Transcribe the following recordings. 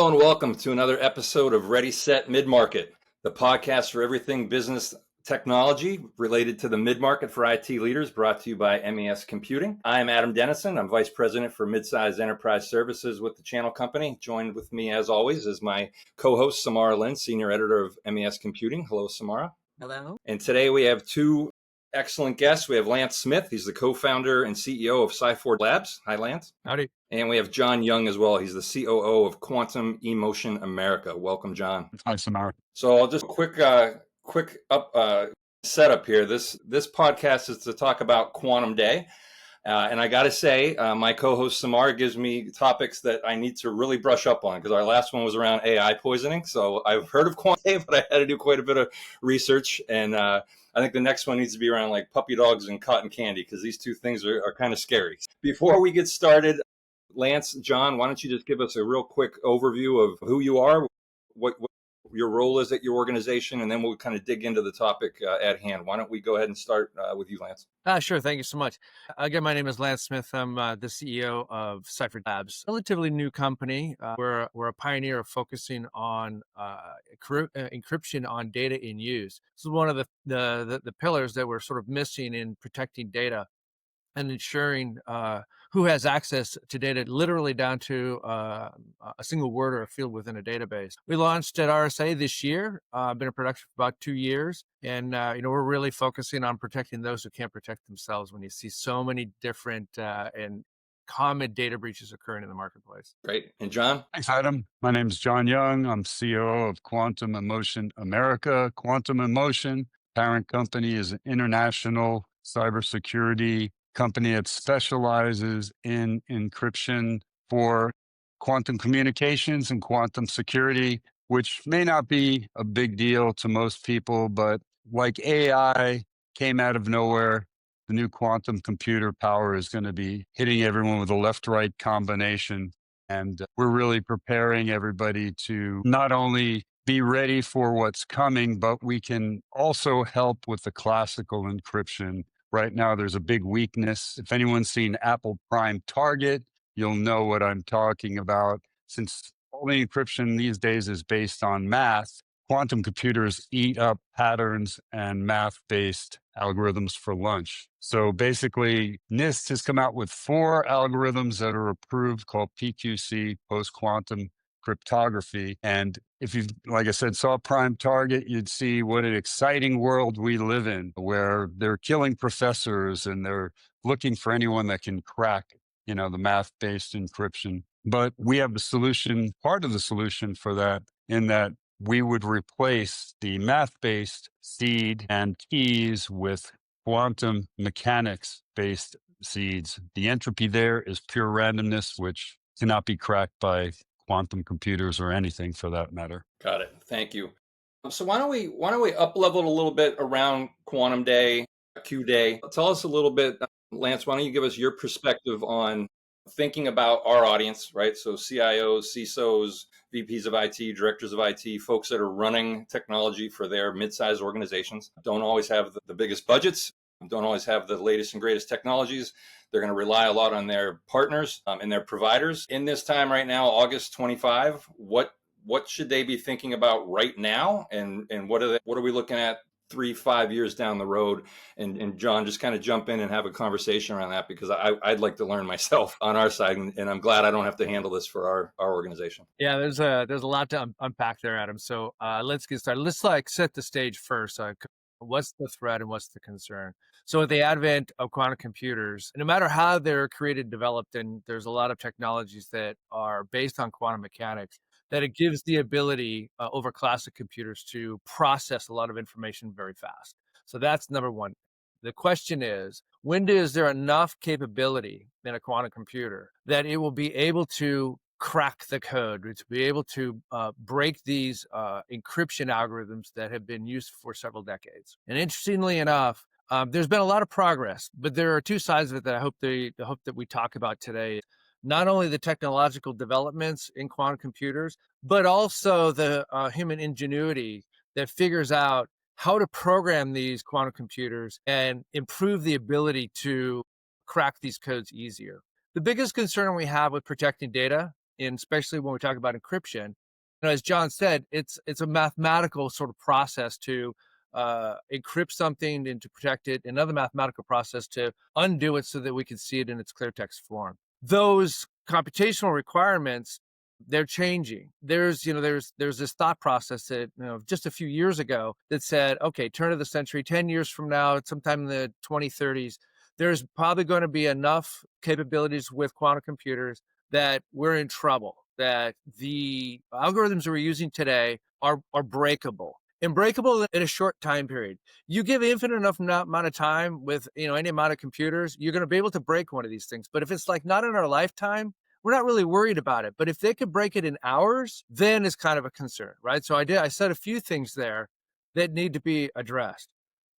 Hello and welcome to another episode of Ready.Set.Midmarket, the podcast for everything business technology related to the mid-market for IT leaders, brought to you by MES Computing. I'm Adam Dennison. I'm Vice President for Midsize Enterprise Services with the Channel Company. Joined with me, as always, is my co-host, Samara Lynn, Senior Editor of MES Computing. Hello, Samara. Hello. And today we have two excellent guests. We have Lance Smith. He's the co-founder and CEO of Cy4Data Labs. Hi, Lance. Howdy. And we have John Young as well. He's the COO of Quantum Emotion America. Welcome, John. Hi, Samara. So I'll just quick setup here. This podcast is to talk about Quantum Day. And I got to say, my co-host Samara gives me topics that I need to really brush up on because our last one was around AI poisoning. So I've heard of Quantum Day, but I had to do quite a bit of research. And I think the next one needs to be around like puppy dogs and cotton candy because these two things are kind of scary. Before we get started, Lance, John, why don't you just give us a real quick overview of who you are, what your role is at your organization, and then we'll kind of dig into the topic at hand. Why don't we go ahead and start with you, Lance? Sure. Thank you so much. Again, my name is Lance Smith. I'm the CEO of Cy4Data Labs, relatively new company. We're a pioneer of focusing on encryption on data in use. This is one of the pillars that we're sort of missing in protecting data and ensuring who has access to data, literally down to a single word or a field within a database. We launched at RSA this year, been in production for about 2 years. And, we're really focusing on protecting those who can't protect themselves when you see so many different and common data breaches occurring in the marketplace. Great. And John? Thanks, Adam. My name is John Young. I'm COO of Quantum Emotion America. Quantum Emotion, parent company, is an international cybersecurity company that specializes in encryption for quantum communications and quantum security, which may not be a big deal to most people, but like AI came out of nowhere, the new quantum computer power is going to be hitting everyone with a left-right combination. And we're really preparing everybody to not only be ready for what's coming, but we can also help with the classical encryption. Right now, there's a big weakness. If anyone's seen Apple Prime Target, you'll know what I'm talking about. Since all the encryption these days is based on math, quantum computers eat up patterns and math-based algorithms for lunch. So basically, NIST has come out with 4 algorithms that are approved called PQC, post-quantum cryptography. And if you, like I said, saw Prime Target, you'd see what an exciting world we live in, where they're killing professors and they're looking for anyone that can crack, the math-based encryption. But we have the solution, part of the solution for that, in that we would replace the math-based seed and keys with quantum mechanics-based seeds. The entropy there is pure randomness, which cannot be cracked by quantum computers or anything for that matter. Got it. Thank you. So why don't we up level it a little bit around Quantum Day, Q Day? Tell us a little bit, Lance. Why don't you give us your perspective on thinking about our audience, right? So CIOs, CISOs, VPs of IT, directors of IT, folks that are running technology for their mid-sized organizations, don't always have the biggest budgets, don't always have the latest and greatest technologies. They're going to rely a lot on their partners and their providers. In this time right now, August 25, what should they be thinking about right now? And what are we looking at 3-5 years down the road? And John, just kind of jump in and have a conversation around that, because I'd like to learn myself on our side, and I'm glad I don't have to handle this for our organization. Yeah, there's a lot to unpack there, Adam. So let's get started. Let's set the stage first. What's the threat and what's the concern? So with the advent of quantum computers, no matter how they're created, developed, and there's a lot of technologies that are based on quantum mechanics, that it gives the ability over classic computers to process a lot of information very fast. So that's number one. The question is, when is there enough capability in a quantum computer that it will be able to crack the code, to be able to break these encryption algorithms that have been used for several decades? And interestingly enough, there's been a lot of progress, but there are two sides of it that I hope that we talk about today. Not only the technological developments in quantum computers, but also the human ingenuity that figures out how to program these quantum computers and improve the ability to crack these codes easier. The biggest concern we have with protecting data and especially when we talk about encryption. As John said, it's a mathematical sort of process to encrypt something and to protect it, another mathematical process to undo it so that we can see it in its clear text form. Those computational requirements, they're changing. There's this thought process that, just a few years ago that said, okay, turn of the century, 10 years from now, sometime in the 2030s, there's probably going to be enough capabilities with quantum computers that we're in trouble, that the algorithms we're using today are breakable and breakable in a short time period. You give infinite enough amount of time with any amount of computers, you're going to be able to break one of these things. But if it's like not in our lifetime, we're not really worried about it. But if they could break it in hours, then it's kind of a concern, right? So I said a few things there that need to be addressed.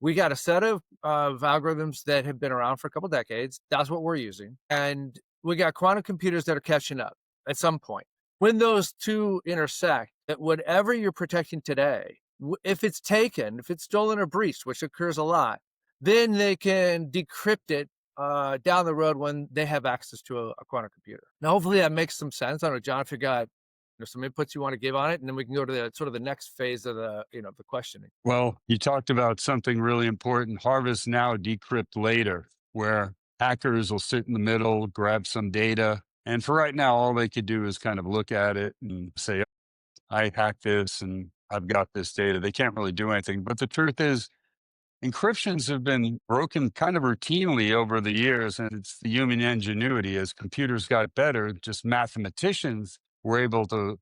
We got a set of algorithms that have been around for a couple decades. That's what we're using. And we got quantum computers that are catching up at some point. When those two intersect, that whatever you're protecting today, if it's taken, if it's stolen or breached, which occurs a lot, then they can decrypt it down the road when they have access to a quantum computer. Now, hopefully that makes some sense. I don't know, John, if you got some inputs you want to give on it, and then we can go to the sort of the next phase of the questioning. Well, you talked about something really important: harvest now, decrypt later, where hackers will sit in the middle, grab some data. And for right now, all they could do is kind of look at it and say, I hacked this and I've got this data. They can't really do anything. But the truth is, encryptions have been broken kind of routinely over the years, and it's the human ingenuity. As computers got better, just mathematicians were able to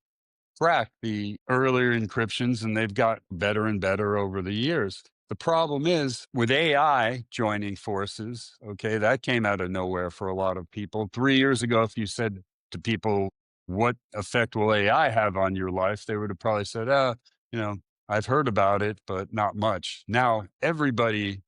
crack the earlier encryptions, and they've got better and better over the years. The problem is with AI joining forces, okay, that came out of nowhere for a lot of people. 3 years ago, if you said to people, what effect will AI have on your life? They would have probably said, you know, I've heard about it, but not much. Now, everybody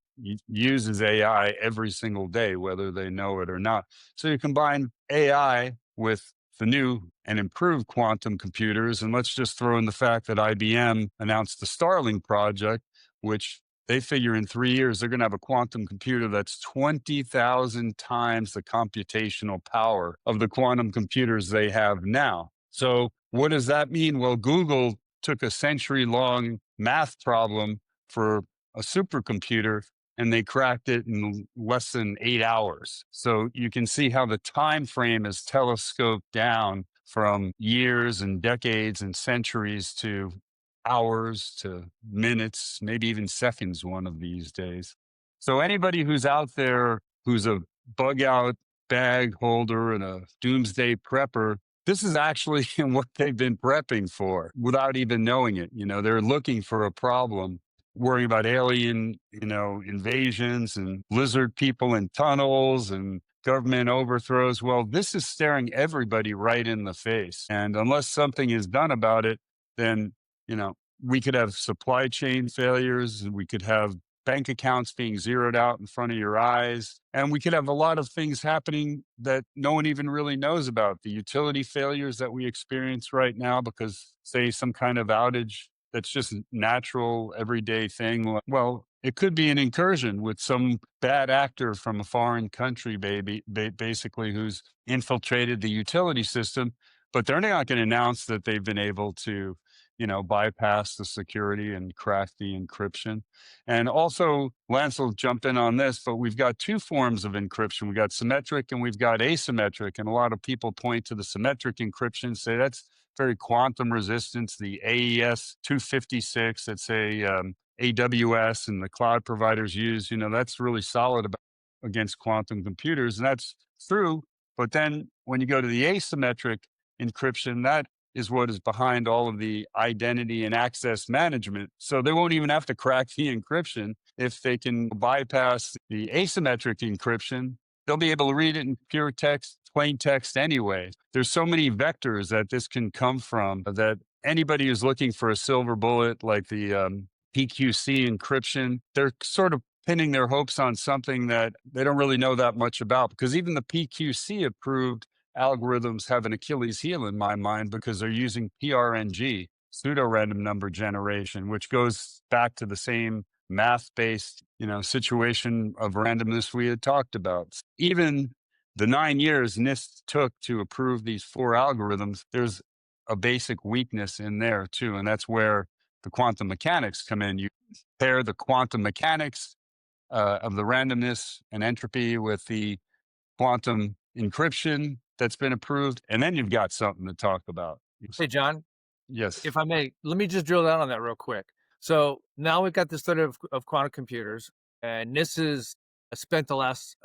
uses AI every single day, whether they know it or not. So you combine AI with the new and improved quantum computers. And let's just throw in the fact that IBM announced the Starling project, which they figure in 3 years, they're going to have a quantum computer that's 20,000 times the computational power of the quantum computers they have now. So what does that mean? Well, Google took a century-long math problem for a supercomputer and they cracked it in less than 8 hours. So you can see how the time frame is telescoped down from years and decades and centuries to hours to minutes, maybe even seconds one of these days. So anybody who's out there who's a bug out bag holder and a doomsday prepper, this is actually what they've been prepping for without even knowing it. They're looking for a problem, worrying about alien, invasions and lizard people in tunnels and government overthrows. Well, this is staring everybody right in the face. And unless something is done about it, then, we could have supply chain failures, and we could have bank accounts being zeroed out in front of your eyes. And we could have a lot of things happening that no one even really knows about. The utility failures that we experience right now because, say, some kind of outage that's just natural, everyday thing. Well, it could be an incursion with some bad actor from a foreign country, basically, who's infiltrated the utility system. But they're not going to announce that they've been able to, bypass the security and crack the encryption. And also, Lance will jump in on this, but we've got two forms of encryption. We've got symmetric and we've got asymmetric. And a lot of people point to the symmetric encryption, say that's very quantum resistance, the AES 256, that's AWS and the cloud providers use, that's really solid against quantum computers. And that's true. But then when you go to the asymmetric encryption, that is what is behind all of the identity and access management. So they won't even have to crack the encryption. If they can bypass the asymmetric encryption, they'll be able to read it in pure text, plain text anyway. There's so many vectors that this can come from that anybody who's looking for a silver bullet, like the PQC encryption, they're sort of pinning their hopes on something that they don't really know that much about, because even the PQC approved algorithms have an Achilles heel in my mind, because they're using PRNG, pseudo random number generation, which goes back to the same math-based, situation of randomness we had talked about. Even The 9 years NIST took to approve these 4 algorithms, there's a basic weakness in there too. And that's where the quantum mechanics come in. You pair the quantum mechanics of the randomness and entropy with the quantum encryption that's been approved, and then you've got something to talk about. Hey, John, Yes. if I may, let me just drill down on that real quick. So now we've got this study of quantum computers, and this is spent the last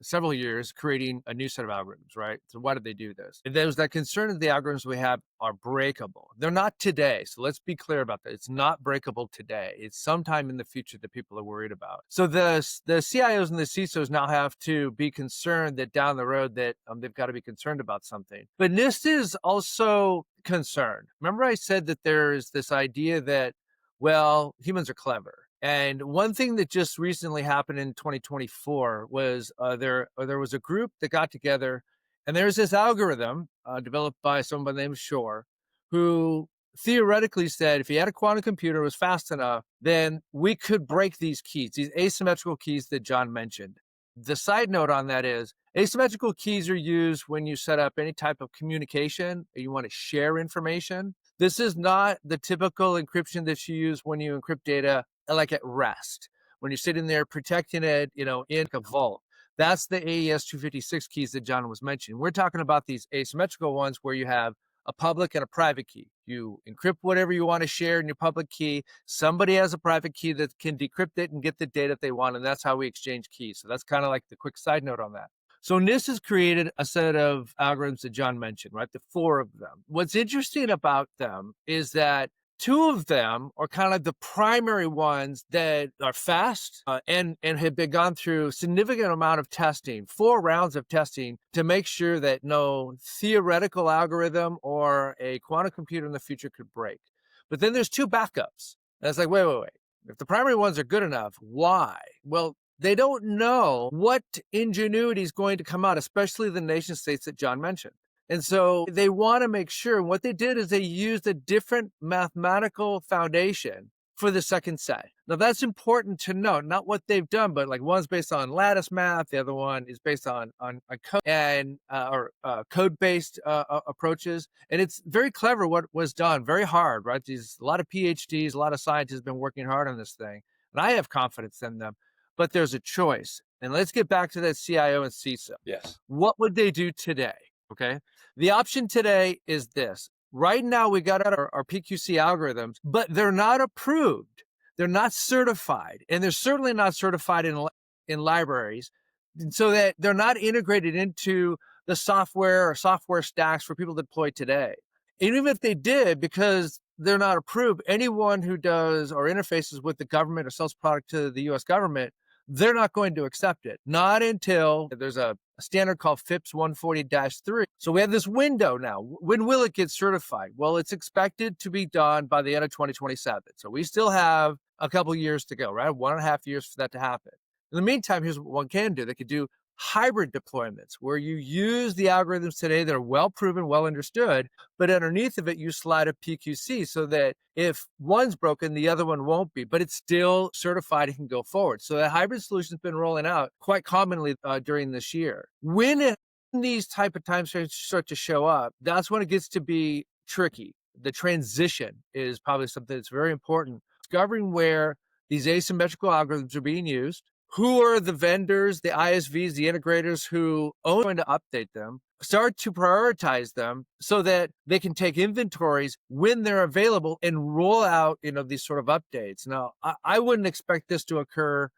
several years creating a new set of algorithms, right? So why did they do this? There's that concern that the algorithms we have are breakable. They're not today. So let's be clear about that. It's not breakable today. It's sometime in the future that people are worried about. So the CIOs and the CISOs now have to be concerned that down the road that they've got to be concerned about something. But NIST is also concerned. Remember I said that there's this idea that, well, humans are clever. And one thing that just recently happened in 2024 was there was a group that got together, and there's this algorithm developed by someone by the name of Shor, who theoretically said if he had a quantum computer was fast enough, then we could break these keys, these asymmetrical keys that John mentioned. The side note on that is asymmetrical keys are used when you set up any type of communication or you want to share information. This is not the typical encryption that you use when you encrypt data like at rest, when you're sitting there protecting it, in a vault. That's the AES 256 keys that John was mentioning. We're talking about these asymmetrical ones where you have a public and a private key. You encrypt whatever you want to share in your public key. Somebody has a private key that can decrypt it and get the data if they want, and that's how we exchange keys. So that's kind of like the quick side note on that. So NIST has created a set of algorithms that John mentioned, right? The 4 of them. What's interesting about them is that 2 of them are kind of the primary ones that are fast and have been gone through significant amount of testing, 4 rounds of testing to make sure that no theoretical algorithm or a quantum computer in the future could break. But then there's 2 backups. And it's like, wait. If the primary ones are good enough, why? Well, they don't know what ingenuity is going to come out, especially the nation states that John mentioned. And so they want to make sure. And what they did is they used a different mathematical foundation for the second set. Now that's important to note, not what they've done, but like one's based on lattice math, the other one is based on code and code-based approaches. And it's very clever what was done, very hard, right? A lot of PhDs, a lot of scientists have been working hard on this thing, and I have confidence in them. But there's a choice. And let's get back to that CIO and CISO. Yes. What would they do today? Okay. The option today is this. Right now, we got out our PQC algorithms, but they're not approved. They're not certified, and they're certainly not certified in libraries, so that they're not integrated into the software or software stacks for people to deploy today. And even if they did, because they're not approved, anyone who does or interfaces with the government or sells product to the U.S. government, they're not going to accept it. Not until there's a standard called FIPS 140-3. So we have this window now. When will it get certified? Well, it's expected to be done by the end of 2027. So we still have a couple years to go, right? 1.5 years for that to happen. In the meantime, here's what one can do. They could do hybrid deployments where you use the algorithms today that are well proven, well understood, but underneath of it, you slide a PQC so that if one's broken, the other one won't be, but it's still certified and can go forward. So that hybrid solution has been rolling out quite commonly during this year. When these type of time frames start to show up, that's when it gets to be tricky. The transition is probably something that's very important. Discovering where these asymmetrical algorithms are being used, who are the vendors, the ISVs, the integrators who are going to update them, start to prioritize them so that they can take inventories when they're available and roll out, these sort of updates. Now, I wouldn't expect this to occur,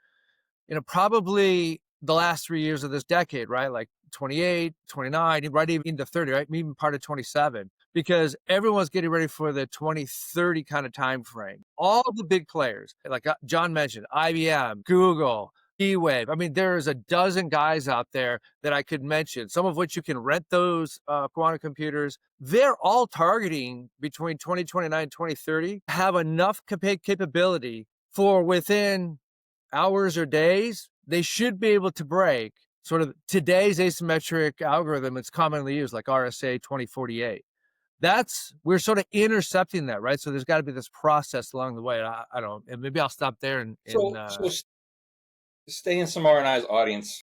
probably the last 3 years of this decade, right? Like 28, 29, right even into 30, right? Even part of 27, because everyone's getting ready for the 2030 kind of time frame. All the big players, like John mentioned, IBM, Google, E-Wave. I mean, there's a dozen guys out there that I could mention, some of which you can rent those quantum computers. They're all targeting between 2029 and 2030, have enough capability for within hours or days, they should be able to break sort of today's asymmetric algorithm that's commonly used, like RSA 2048. We're sort of intercepting that, right? So there's got to be this process along the way. I don't, and maybe I'll stop there. So stay in Samara and I's audience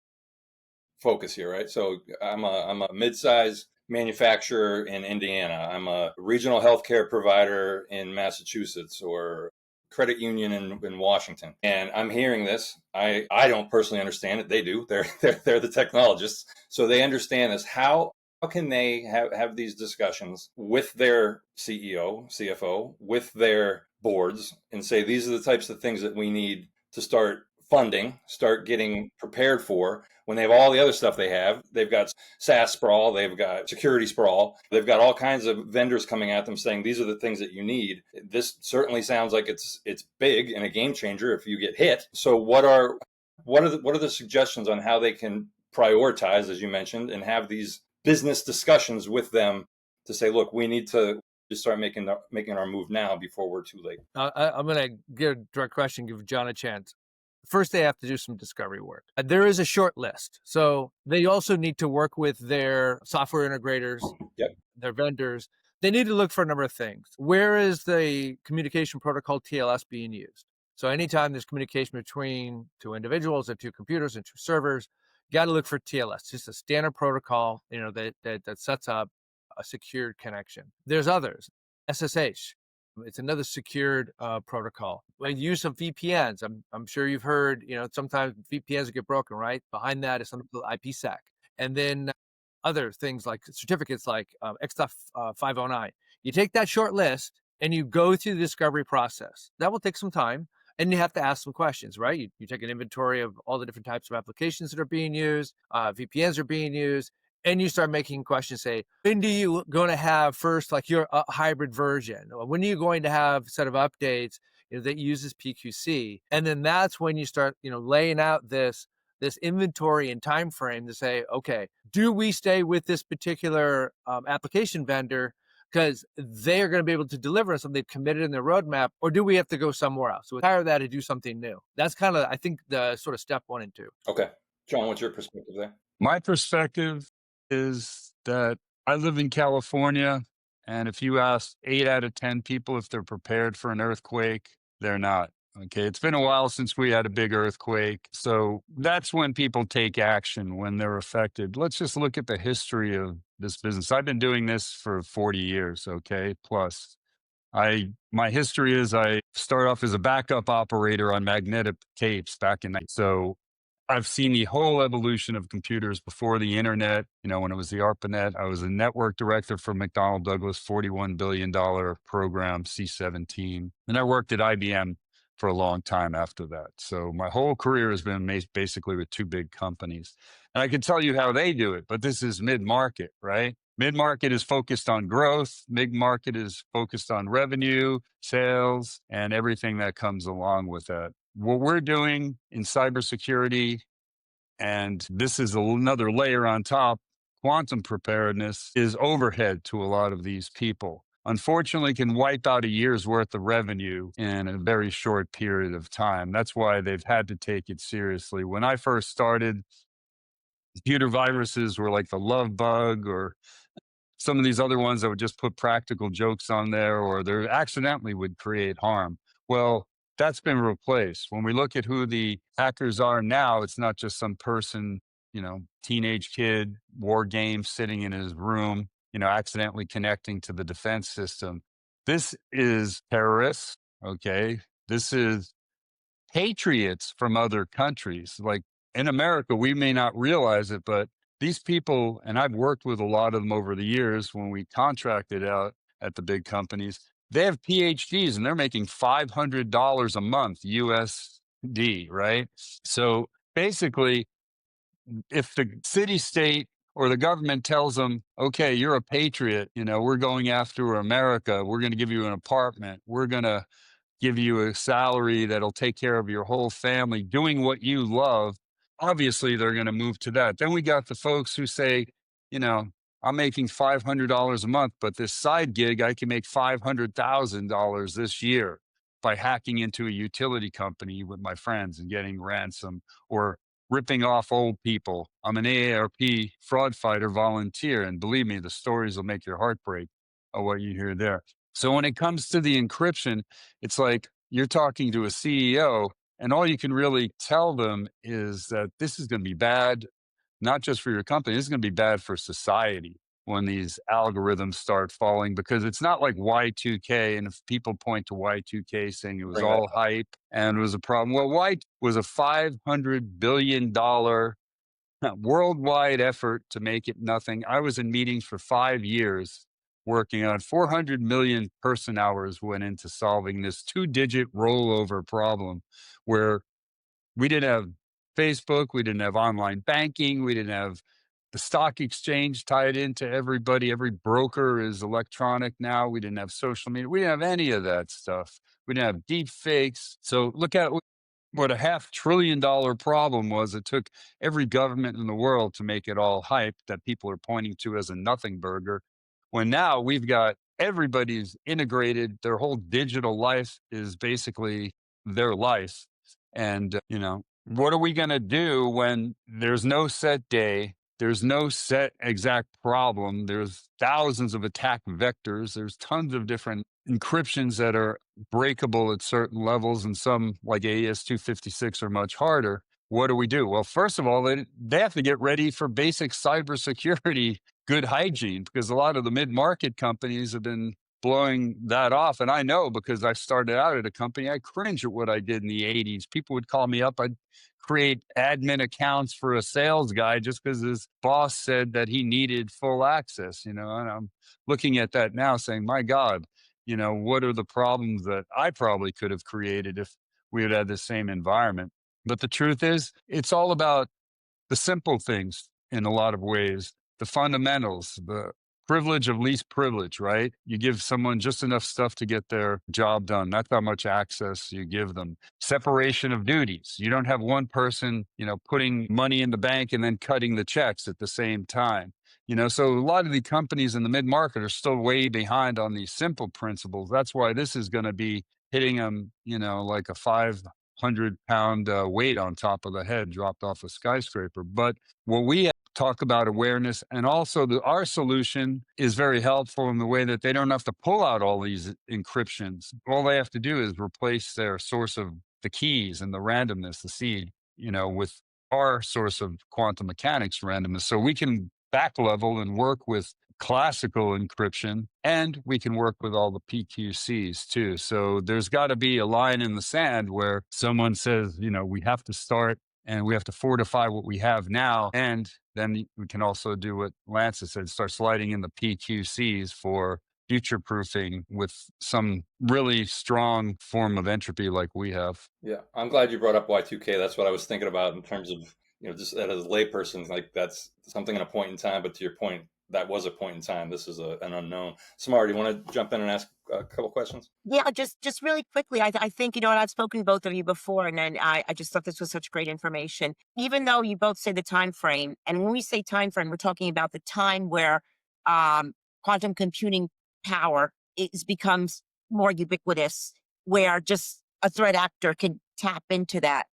focus here, right? So I'm a mid-size manufacturer in Indiana. I'm a regional healthcare provider in Massachusetts, or credit union in Washington. And I'm hearing this. I don't personally understand it. They do. They're the technologists. So they understand this. How can they have these discussions with their CEO, CFO, with their boards, and say, these are the types of things that we need to start funding, start getting prepared for, when they have all the other stuff they have? They've got SaaS sprawl, they've got security sprawl, they've got all kinds of vendors coming at them saying, these are the things that you need. This certainly sounds like it's big and a game changer if you get hit. So what are the suggestions on how they can prioritize, as you mentioned, and have these business discussions with them to say, look, we need to start making our move now before we're too late? I'm going to give a direct question, give John a chance. First, they have to do some discovery work. There is a short list. So they also need to work with their software integrators, Yep. their vendors. They need to look for a number of things. Where is the communication protocol TLS being used? So anytime there's communication between two individuals and two computers and two servers, you got to look for TLS, just a standard protocol, that sets up a secured connection. There's others. SSH, it's another secured protocol. The use of VPNs, I'm sure you've heard, sometimes VPNs get broken, right? Behind that is something called IPsec. And then other things like certificates like XStuff 509. You take that short list and you go through the discovery process. That will take some time. And you have to ask some questions, right? You take an inventory of all the different types of applications that are being used, VPNs are being used, and you start making questions, say, when are you going to have first, like your hybrid version? When are you going to have a set of updates that uses PQC? And then that's when you start, laying out this inventory and time frame to say, okay, do we stay with this particular application vendor because they are going to be able to deliver something they've committed in their roadmap, or do we have to go somewhere else? So retire that and do something new. That's kind of, I think, the sort of step 1 and 2. Okay. John, what's your perspective there? My perspective is that I live in California, and if you ask 8 out of 10 people if they're prepared for an earthquake, they're not. Okay, it's been a while since we had a big earthquake. So that's when people take action, when they're affected. Let's just look at the history of this business. I've been doing this for 40 years, okay, plus. My history is I started off as a backup operator on magnetic tapes back in. So I've seen the whole evolution of computers before the internet. When it was the ARPANET, I was a network director for McDonnell Douglas $41 billion program, C-17. And I worked at IBM for a long time after that. So my whole career has been basically with two big companies. And I can tell you how they do it, but this is mid-market, right? Mid-market is focused on growth. Mid-market is focused on revenue, sales, and everything that comes along with that. What we're doing in cybersecurity, and this is another layer on top, quantum preparedness is overhead to a lot of these people. Unfortunately, can wipe out a year's worth of revenue in a very short period of time. That's why they've had to take it seriously. When I first started, computer viruses were like the love bug, or some of these other ones that would just put practical jokes on there, or they accidentally would create harm. Well, that's been replaced. When we look at who the hackers are now, it's not just some person, teenage kid, war game, sitting in his room, accidentally connecting to the defense system. This is terrorists, okay? This is patriots from other countries. Like in America, we may not realize it, but these people, and I've worked with a lot of them over the years when we contracted out at the big companies, they have PhDs and they're making $500 a month USD, right? So basically, if the city, state, or the government tells them, okay, you're a patriot, we're going after America, we're going to give you an apartment, we're going to give you a salary that'll take care of your whole family doing what you love, obviously they're going to move to that. Then we got the folks who say, I'm making $500 a month, but this side gig, I can make $500,000 this year by hacking into a utility company with my friends and getting ransom, or ripping off old people. I'm an AARP fraud fighter volunteer, and believe me, the stories will make your heart break of what you hear there. So when it comes to the encryption, it's like you're talking to a CEO, and all you can really tell them is that this is going to be bad. not just for your company, this is going to be bad for society when these algorithms start falling, because it's not like Y2K. And if people point to Y2K saying it was Bring that all hype and was a problem, well, Y was a $500 billion worldwide effort to make it nothing. I was in meetings for 5 years working on 400 million person hours went into solving this 2-digit rollover problem where we didn't have Facebook, we didn't have online banking, we didn't have the stock exchange tied into everybody. Every broker is electronic now. We didn't have social media. We didn't have any of that stuff. We didn't have deep fakes. So look at what a $500 billion problem was. It took every government in the world to make it all hype that people are pointing to as a nothing burger. When now we've got everybody's integrated, their whole digital life is basically their life. And, what are we going to do when there's no set day? There's no set exact problem. There's thousands of attack vectors. There's tons of different encryptions that are breakable at certain levels, and some like AES-256 are much harder. What do we do? Well, first of all, they have to get ready for basic cybersecurity, good hygiene, because a lot of the mid-market companies have been blowing that off. And I know because I started out at a company, I cringe at what I did in the 80s. People would call me up. I'd create admin accounts for a sales guy just because his boss said that he needed full access, and I'm looking at that now saying, my God, what are the problems that I probably could have created if we had had the same environment? But the truth is, it's all about the simple things in a lot of ways, the fundamentals, the privilege of least privilege, right? You give someone just enough stuff to get their job done. That's how much access you give them. Separation of duties. You don't have one person, putting money in the bank and then cutting the checks at the same time. So a lot of the companies in the mid-market are still way behind on these simple principles. That's why this is going to be hitting them, like a 500-pound weight on top of the head dropped off a skyscraper. But what we talk about awareness, and also our solution is very helpful in the way that they don't have to pull out all these encryptions. All they have to do is replace their source of the keys and the randomness, the seed, with our source of quantum mechanics randomness. So we can back level and work with classical encryption, and we can work with all the PQCs too. So there's got to be a line in the sand where someone says, we have to start and we have to fortify what we have now. And then we can also do what Lance has said, start sliding in the PQCs for future proofing with some really strong form of entropy like we have. Yeah, I'm glad you brought up Y2K. That's what I was thinking about in terms of, just as a layperson, like that's something in a point in time. But to your point, that was a point in time. This is an unknown. Samara, do you want to jump in and ask a couple questions? Yeah, just really quickly, I think, and I've spoken to both of you before, and then I just thought this was such great information. Even though you both say the time frame, and when we say time frame, we're talking about the time where quantum computing power becomes more ubiquitous, where just a threat actor can tap into that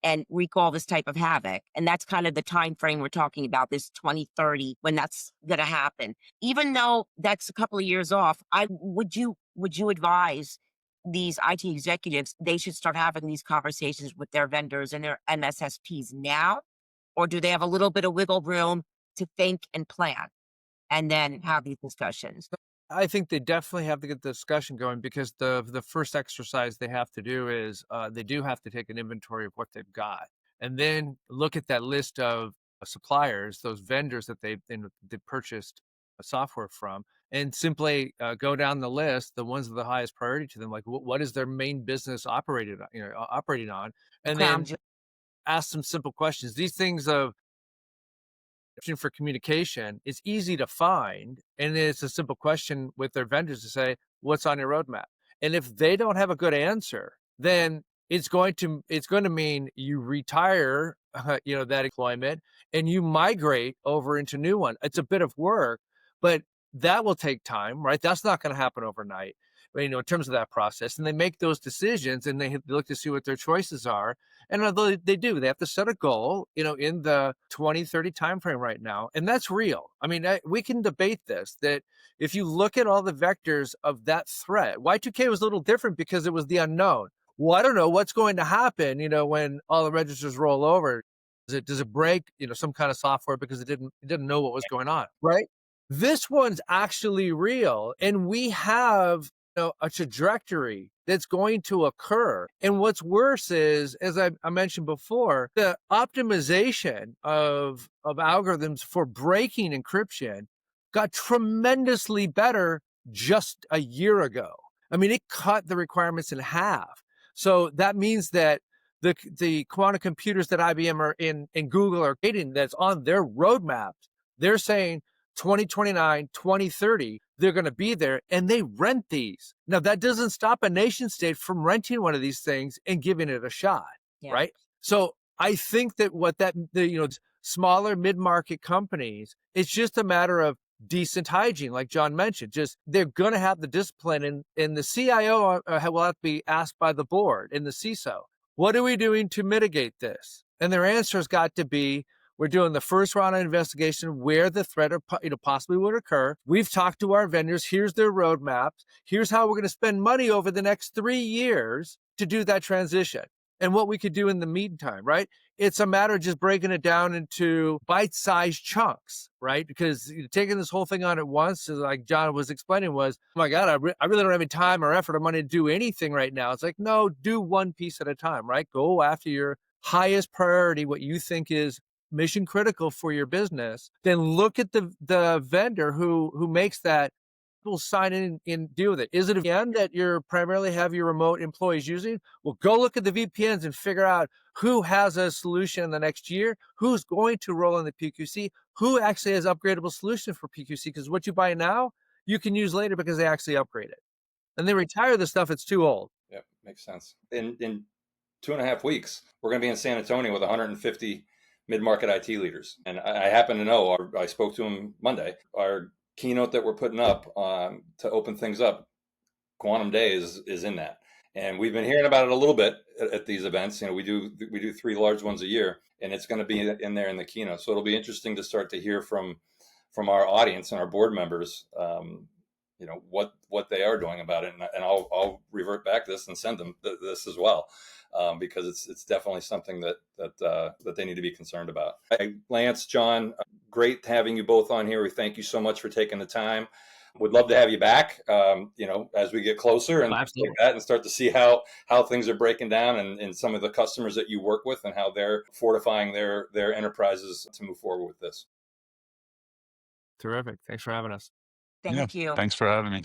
and wreak all this type of havoc. And that's kind of the time frame we're talking about, this 2030, when that's going to happen. Even though that's a couple of years off, would you advise these IT executives they should start having these conversations with their vendors and their MSSPs now? Or do they have a little bit of wiggle room to think and plan and then have these discussions? I think they definitely have to get the discussion going, because the first exercise they have to do is they do have to take an inventory of what they've got, and then look at that list of suppliers, those vendors that they purchased software from, and simply go down the list, the ones of the highest priority to them, like what is their main business operating on, and Crown then ask some simple questions. These things of for communication is easy to find, and it's a simple question with their vendors to say, what's on your roadmap? And if they don't have a good answer, then it's going to mean you retire that employment and you migrate over into new one. It's a bit of work, but that will take time, right? That's not going to happen overnight, in terms of that process. And they make those decisions, and they look to see what their choices are. And although they have to set a goal, in the 2030 timeframe right now. And that's real. I mean, we can debate this, that if you look at all the vectors of that threat, Y2K was a little different because it was the unknown. Well, I don't know what's going to happen, when all the registers roll over. Does it break, some kind of software because it didn't know what was going on, right? This one's actually real, and we have a trajectory that's going to occur. And what's worse is, as I mentioned before, the optimization of algorithms for breaking encryption got tremendously better just a year ago. I mean, it cut the requirements in half. So that means that the quantum computers that IBM are in and Google are creating that's on their roadmaps, they're saying 2029, 2030, they're going to be there, and they rent these. Now, that doesn't stop a nation state from renting one of these things and giving it a shot, right? So I think that smaller mid-market companies, it's just a matter of decent hygiene, like John mentioned. Just they're going to have the discipline, and the CIO will have to be asked by the board and the CISO, what are we doing to mitigate this? And their answer has got to be, we're doing the first round of investigation where the threat possibly would occur. We've talked to our vendors. Here's their roadmaps. Here's how we're going to spend money over the next 3 years to do that transition and what we could do in the meantime, right? It's a matter of just breaking it down into bite-sized chunks, right? Because taking this whole thing on at once, like John was explaining, was, oh my God, I really don't have any time or effort or money to do anything right now. It's like, no, do one piece at a time, right? Go after your highest priority, what you think is mission critical for your business. Then look at the vendor who makes that, will sign in and deal with it. Is it a VPN that you primarily have your remote employees using? Well, go look at the VPNs and figure out who has a solution in the next year, who's going to roll in the PQC, who actually has upgradable solution for PQC, because what you buy now, you can use later because they actually upgrade it. And they retire the stuff, it's too old. Yep, makes sense. In 2.5 weeks, we're going to be in San Antonio with 150 mid-market IT leaders. And I happen to know, I spoke to them Monday, our keynote that we're putting up to open things up, Quantum Day is in that. And we've been hearing about it a little bit at these events. We do 3 large ones a year, and it's going to be in there in the keynote. So it'll be interesting to start to hear from our audience and our board members, what they are doing about it. And I'll revert back to this and send them this as well. Because it's definitely something that they need to be concerned about. Lance, John, great having you both on here. We thank you so much for taking the time. Would love to have you back, as we get closer and like that, and start to see how things are breaking down and some of the customers that you work with and how they're fortifying their enterprises to move forward with this. Terrific. Thanks for having us. Thank you. Thanks for having me.